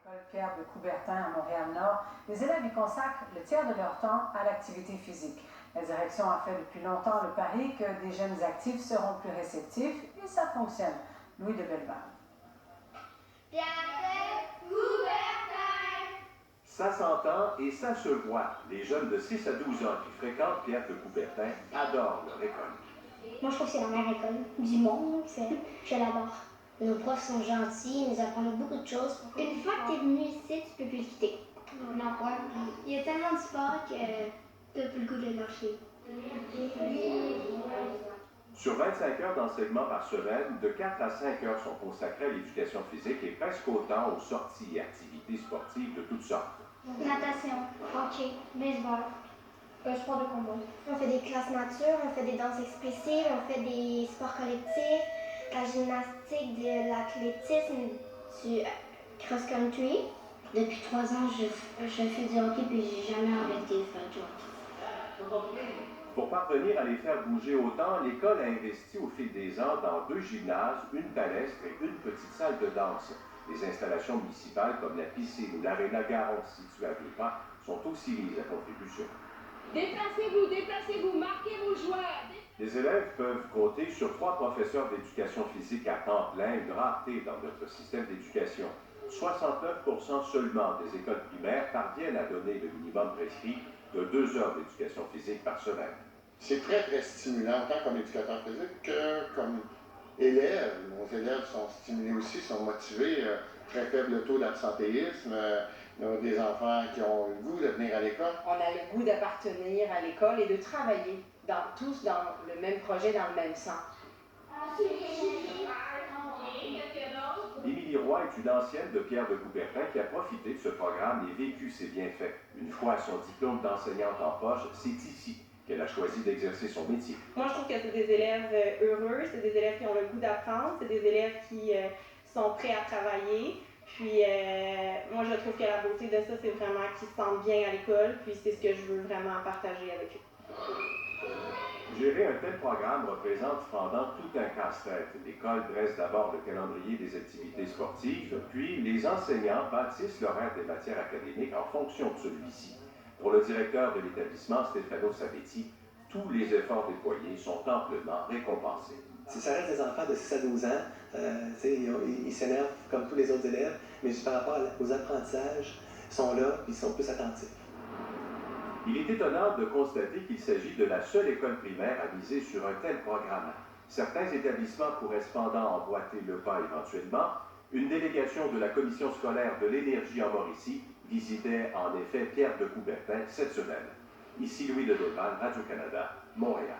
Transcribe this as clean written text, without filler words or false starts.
l'école Pierre de Coubertin à Montréal-Nord, les élèves y consacrent le tiers de leur temps à l'activité physique. La direction a fait depuis longtemps le pari que des jeunes actifs seront plus réceptifs et ça fonctionne. Louis de Belleval. Pierre de Coubertin! Ça s'entend et ça se voit. Les jeunes de 6 à 12 ans qui fréquentent Pierre de Coubertin adorent leur école. Moi, je trouve que c'est la meilleure école du monde. Je l'adore. Nos profs sont gentils, ils nous apprennent beaucoup de choses. Une fois que tu es venu ici, tu peux plus le quitter. Non, ouais. Il y a tellement de sport que tu n'as plus le goût de le lâcher. Sur 25 heures d'enseignement par semaine, de 4 à 5 heures sont consacrées à l'éducation physique et presque autant aux sorties et activités sportives de toutes sortes. Natation, hockey, baseball, sport de combat. On fait des classes nature, on fait des danses expressives, on fait des sports collectifs, la gymnastique, de l'athlétisme, du cross-country. Depuis 3 ans, je fais du hockey et j'ai jamais arrêté de faire du hockey. Pour parvenir à les faire bouger autant, l'école a investi au fil des ans dans 2 gymnases, une palestre et une petite salle de danse. Les installations municipales comme la piscine ou l'aréna Garon située à 2 pas sont aussi mises à contribution. Déplacez-vous, marquez vos joueurs. Les élèves peuvent compter sur 3 professeurs d'éducation physique à temps plein, une rareté dans notre système d'éducation. 69% seulement des écoles primaires parviennent à donner le minimum prescrit de 2 heures d'éducation physique par semaine. C'est très, très stimulant, tant comme éducateur physique que comme élève. Nos élèves sont stimulés aussi, sont motivés. Très faible taux d'absentéisme. Des enfants qui ont le goût de venir à l'école. On a le goût d'appartenir à l'école et de travailler tous dans le même projet, dans le même sens. Émilie Roy est une ancienne de Pierre de Coubertin qui a profité de ce programme et vécu ses bienfaits. Une fois son diplôme d'enseignante en poche, c'est ici qu'elle a choisi d'exercer son métier. Moi, je trouve que c'est des élèves heureux, c'est des élèves qui ont le goût d'apprendre, c'est des élèves qui sont prêts à travailler. Puis moi, je trouve que la beauté de ça, c'est vraiment qu'ils se sentent bien à l'école, puis c'est ce que je veux vraiment partager avec eux. Gérer un tel programme représente cependant tout un casse-tête. L'école dresse d'abord le calendrier des activités sportives, puis les enseignants bâtissent l'horaire des matières académiques en fonction de celui-ci. Pour le directeur de l'établissement, Stefano Savetti, tous les efforts déployés sont amplement récompensés. Ça reste des enfants de 6 à 12 ans, ils s'énervent comme tous les autres élèves, mais par rapport aux apprentissages, ils sont là et ils sont plus attentifs. Il est étonnant de constater qu'il s'agit de la seule école primaire à miser sur un tel programme. Certains établissements pourraient cependant emboîter le pas éventuellement. Une délégation de la commission scolaire de l'énergie en Mauricie visitait en effet Pierre de Coubertin cette semaine. Ici Louis de Belleval, Radio-Canada, Montréal.